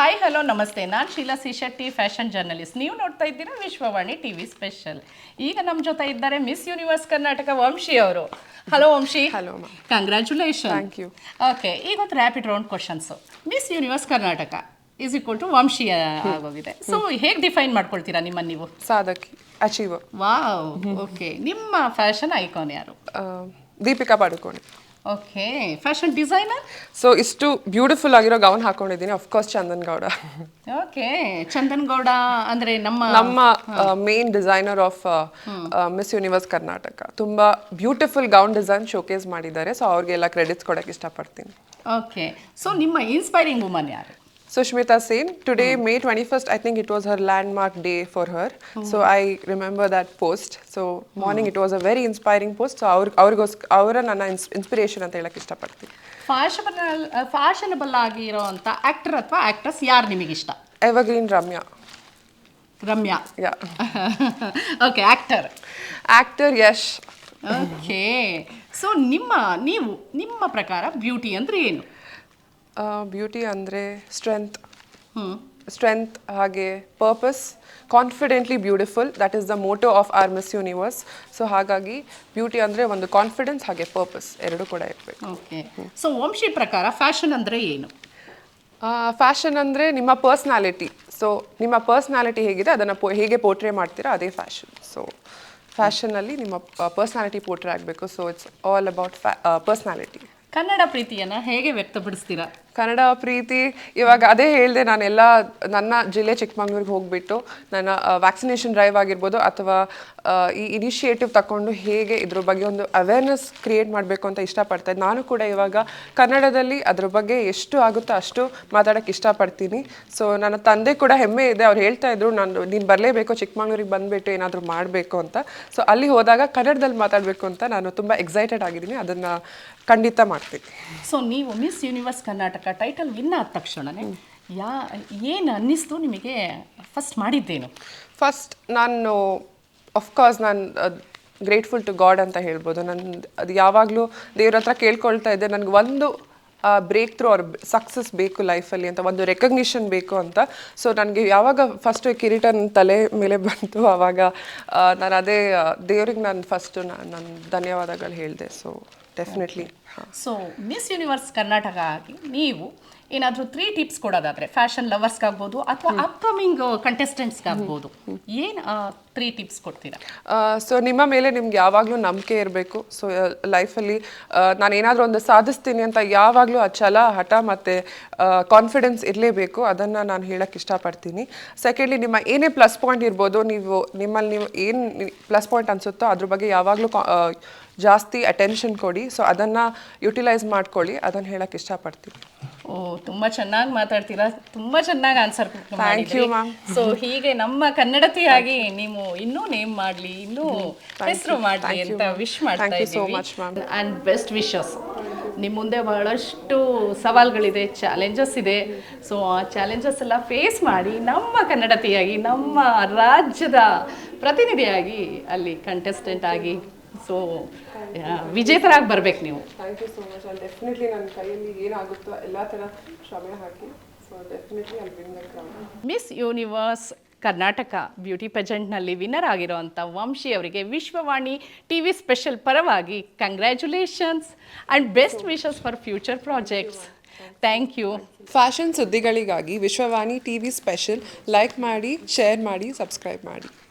Hi hello ನಮಸ್ತೆ, ನಾನು Sheela C Shetty, fashion journalist. ನೀವು ನೋಡ್ತಾ ಇದ್ದೀರಾ ವಿಶ್ವವಾಣಿ ಟಿವಿ ಸ್ಪೆಷಲ್. ಈಗ ನಮ್ಮ ಜೊತೆ ಇದ್ದಾರೆ ಮಿಸ್ ಯೂನಿವರ್ಸ್ ಕರ್ನಾಟಕ ವಂಶಿ ಅವರು. Hello Vamshi. Hello congratulation. Thank you. Okay, ಈಗ ಒಂದು rapid round questions. Miss universe Karnataka is equal to Vamshi ಆಗೋಗಿದೆ. ಸೊ ಹೇಗೆ ಡಿಫೈನ್ ಮಾಡ್ಕೊಳ್ತೀರಾ ನಿಮ್ಮನ್ನು ನೀವು? ಸಾಧಕಿ, ಅಚೀವರ್. ವಾವ್. ಓಕೆ, ನಿಮ್ಮ ಫ್ಯಾಷನ್ ಐಕಾನ್ ಯಾರು? Deepika Padukone. Okay, fashion designer? So ಇಷ್ಟು ಬ್ಯೂಟಿಫುಲ್ ಆಗಿರೋ ಗೌನ್ ಹಾಕೊಂಡಿದ್ದೀನಿ, ಅಫ್ಕೋರ್ಸ್ ಚಂದನ್ ಗೌಡ. ಓಕೆ, ಚಂದನ್ ಗೌಡ ಅಂದರೆ ನಮ್ಮ main designer of miss universe Karnataka. ತುಂಬ ಬ್ಯೂಟಿಫುಲ್ ಗೌನ್ ಡಿಸೈನ್ ಶೋಕೇಸ್ ಮಾಡಿದ್ದಾರೆ. ಸೊ ಅವ್ರಿಗೆಲ್ಲ ಕ್ರೆಡಿಟ್ಸ್ ಕೊಡೋಕ್ಕೆ ಇಷ್ಟಪಡ್ತೀನಿ. ಓಕೆ, ಸೊ ನಿಮ್ಮ ಇನ್ಸ್ಪೈರಿಂಗ್ ವುಮನ್ ಯಾರು? Sushmita Sen. Today, May 21st, I think it was her landmark day for her. So I remember that post. So morning, it was a very inspiring post. So ಅವರ ನನ್ನ inspiration ಅಂತ ಹೇಳಕ್ಕೆ ಇಷ್ಟಪಡ್ತೀನಿ. Fashionable ಆಗಿರೋಂಥ actor ಅಥವಾ actress ಯಾರು ನಿಮಗಿಷ್ಟ? Evergreen Ramya. Yeah. Okay, actor Yash. Okay, so ನಿಮ್ಮ ಪ್ರಕಾರ ಬ್ಯೂಟಿ ಅಂದರೆ ಏನು? ಬ್ಯೂಟಿ ಅಂದರೆ ಸ್ಟ್ರೆಂತ್ ಹಾಗೆ purpose, confidently beautiful. That is the motto of our miss universe. So ಹಾಗಾಗಿ ಬ್ಯೂಟಿ ಅಂದರೆ ಒಂದು ಕಾನ್ಫಿಡೆನ್ಸ್ ಹಾಗೆ ಪರ್ಪಸ್ ಎರಡು ಕೂಡ ಇರಬೇಕು. ಓಕೆ, ಸೊ ವಂಶಿ ಪ್ರಕಾರ ಫ್ಯಾಷನ್ ಅಂದರೆ ಏನು? ಫ್ಯಾಷನ್ ಅಂದರೆ ನಿಮ್ಮ ಪರ್ಸ್ನಾಲಿಟಿ. ಸೊ ನಿಮ್ಮ ಪರ್ಸ್ನಾಲಿಟಿ ಹೇಗಿದೆ ಅದನ್ನು ಹೇಗೆ ಪೋರ್ಟ್ರೇ ಮಾಡ್ತೀರಾ ಅದೇ ಫ್ಯಾಷನ್. ಸೊ ಫ್ಯಾಷನಲ್ಲಿ ನಿಮ್ಮ ಪರ್ಸ್ನಾಲಿಟಿ ಪೋರ್ಟ್ರೇ ಆಗಬೇಕು. So it's all about personality. Kannada ಪ್ರೀತಿಯನ್ನು ಹೇಗೆ ವ್ಯಕ್ತಪಡಿಸ್ತೀರಾ? ಕನ್ನಡ ಪ್ರೀತಿ ಇವಾಗ ಅದೇ ಹೇಳಿದೆ, ನನ್ನ ಜಿಲ್ಲೆ ಚಿಕ್ಕಮಂಗ್ಳೂರಿಗೆ ಹೋಗಿಬಿಟ್ಟು ನನ್ನ ವ್ಯಾಕ್ಸಿನೇಷನ್ ಡ್ರೈವ್ ಆಗಿರ್ಬೋದು ಅಥವಾ ಈ ಇನಿಷಿಯೇಟಿವ್ ತಗೊಂಡು ಹೇಗೆ ಇದ್ರ ಬಗ್ಗೆ ಒಂದು ಅವೇರ್ನೆಸ್ ಕ್ರಿಯೇಟ್ ಮಾಡಬೇಕು ಅಂತ ಇಷ್ಟಪಡ್ತಾ ನಾನು ಕೂಡ ಇವಾಗ ಕನ್ನಡದಲ್ಲಿ ಅದ್ರ ಬಗ್ಗೆ ಎಷ್ಟು ಆಗುತ್ತೋ ಅಷ್ಟು ಮಾತಾಡೋಕ್ಕೆ ಇಷ್ಟಪಡ್ತೀನಿ. ಸೊ ನನ್ನ ತಂದೆ ಕೂಡ ಹೆಮ್ಮೆ ಇದೆ, ಅವ್ರು ಹೇಳ್ತಾ ಇದ್ರು ನೀನು ಬರಲೇಬೇಕು ಚಿಕ್ಕಮಂಗ್ಳೂರಿಗೆ ಬಂದುಬಿಟ್ಟು ಏನಾದರೂ ಮಾಡಬೇಕು ಅಂತ. ಸೊ ಅಲ್ಲಿ ಹೋದಾಗ ಕನ್ನಡದಲ್ಲಿ ಮಾತಾಡಬೇಕು ಅಂತ ನಾನು ತುಂಬ ಎಕ್ಸೈಟೆಡ್ ಆಗಿದ್ದೀನಿ. ಅದನ್ನು ಖಂಡಿತ ಮಾಡ್ತೀನಿ. ಸೊ ನೀವು miss universe Karnataka title win ಆದ ತಕ್ಷಣವೇ ಏನು ಅನ್ನಿಸ್ತು ನಿಮಗೆ? ಫಸ್ಟ್ ಮಾಡಿದ್ದೇನು? ಫಸ್ಟ್ ನಾನು ಗ್ರೇಟ್ಫುಲ್ ಟು ಗಾಡ್ ಅಂತ ಹೇಳ್ಬೋದು. ಅದು ಯಾವಾಗಲೂ ದೇವ್ರ ಹತ್ರ ಕೇಳ್ಕೊಳ್ತಾ ಇದ್ದೆ, ನನಗೆ ಒಂದು ಬ್ರೇಕ್ ಥ್ರೂ ಅವ್ರ ಸಕ್ಸಸ್ ಬೇಕು ಲೈಫಲ್ಲಿ ಅಂತ, ಒಂದು ರೆಕಗ್ನಿಷನ್ ಬೇಕು ಅಂತ. ಸೊ ನನಗೆ ಯಾವಾಗ ಫಸ್ಟು ಕಿರೀಟ ನನ್ನ ತಲೆ ಮೇಲೆ ಬಂತು ಆವಾಗ ನಾನು ಅದೇ ದೇವ್ರಿಗೆ ನಾನು ಧನ್ಯವಾದಗಳು ಹೇಳಿದೆ. So definitely. So miss universe Karnataka ಆಗಿ ನೀವು ಏನಾದರೂ 3 ಟಿಪ್ಸ್ ಕೊಡೋದಾದರೆ ಫ್ಯಾಷನ್ ಲವರ್ಸ್ಗಾಗ್ಬೋದು ಅಥವಾ ಅಪ್ಕಮಿಂಗ್ ಕಂಟೆಸ್ಟೆಂಟ್ಸ್ಗಾಗ್ಬೋದು, ಏನು 3 ಟಿಪ್ಸ್ ಕೊಡ್ತೀರಾ? ಸೊ ನಿಮ್ಮ ಮೇಲೆ ನಿಮ್ಗೆ ಯಾವಾಗಲೂ ನಂಬಿಕೆ ಇರಬೇಕು. ಸೊ ಲೈಫಲ್ಲಿ ನಾನು ಏನಾದರೂ ಒಂದು ಸಾಧಿಸ್ತೀನಿ ಅಂತ ಯಾವಾಗಲೂ ಆ ಛಲ, ಹಠ ಮತ್ತು ಕಾನ್ಫಿಡೆನ್ಸ್ ಇರಲೇಬೇಕು. ಅದನ್ನು ನಾನು ಹೇಳೋಕ್ಕೆ ಇಷ್ಟಪಡ್ತೀನಿ. ಸೆಕೆಂಡ್ಲಿ, ನಿಮ್ಮ ಏನೇ ಪ್ಲಸ್ ಪಾಯಿಂಟ್ ಇರ್ಬೋದು, ನಿಮ್ಮಲ್ಲಿ ನೀವು ಏನು ಪ್ಲಸ್ ಪಾಯಿಂಟ್ ಅನಿಸುತ್ತೋ ಅದ್ರ ಬಗ್ಗೆ ಯಾವಾಗಲೂ ಜಾಸ್ತಿ ಅಟೆನ್ಷನ್ ಕೊಡಿ. ಸೊ ಅದನ್ನು ಯುಟಿಲೈಸ್ ಮಾಡ್ಕೊಳ್ಳಿ, ಅದನ್ನು ಹೇಳೋಕ್ಕೆ ಇಷ್ಟಪಡ್ತೀನಿ. ಓ, ತುಂಬ ಚೆನ್ನಾಗಿ ಮಾತಾಡ್ತೀರಾ, ತುಂಬ ಚೆನ್ನಾಗಿ answer thank you ma'am. So ಹೀಗೆ ನಮ್ಮ ಕನ್ನಡತಿಯಾಗಿ ನೀವು ಇನ್ನೂ ನೇಮ್ ಮಾಡಲಿ, ಇನ್ನೂ ಹೆಸರು ಮಾಡಲಿ ಅಂತ ವಿಶ್ ಮಾಡ್ತಾ ಇದ್ದೀವಿ. And best wishes. ನಿಮ್ಮ ಮುಂದೆ ಬಹಳಷ್ಟು ಸವಾಲುಗಳಿದೆ, ಚಾಲೆಂಜಸ್ ಇದೆ. ಸೊ ಆ ಚಾಲೆಂಜಸ್ ಎಲ್ಲ ಫೇಸ್ ಮಾಡಿ ನಮ್ಮ ಕನ್ನಡತಿಯಾಗಿ, ನಮ್ಮ ರಾಜ್ಯದ ಪ್ರತಿನಿಧಿಯಾಗಿ ಅಲ್ಲಿ ಕಂಟೆಸ್ಟೆಂಟ್ ಆಗಿ ಸೊ ವಿಜೇತರಾಗಿ ಬರ್ಬೇಕು ನೀವು. Thank you so much. ಅಲ್ಲಿ ಡೆಫಿನೆಟ್ಲಿ ನನ್ನ ಕೈಯಲ್ಲಿ ಏನಾಗುತ್ತೋ ಎಲ್ಲ ಥರ ಶ್ರಮೆ ಹಾಕಿ ಸೊ ಡೆಫಿನೆಟ್ಲಿ ಅಲ್ಲಿ win the crown. Miss universe Karnataka beauty ಪೆಜೆಂಟ್ನಲ್ಲಿ ವಿನ್ನರ್ ಆಗಿರೋವಂಥ ವಂಶಿ ಅವರಿಗೆ ವಿಶ್ವವಾಣಿ ಟಿವಿ ಸ್ಪೆಷಲ್ ಪರವಾಗಿ congratulations and best wishes for future projects. Thank you. Fashion ಸುದ್ದಿಗಳಿಗಾಗಿ ವಿಶ್ವವಾಣಿ ಟಿವಿ ಸ್ಪೆಷಲ್ ಲೈಕ್ ಮಾಡಿ, ಶೇರ್ ಮಾಡಿ, ಸಬ್ಸ್ಕ್ರೈಬ್ ಮಾಡಿ.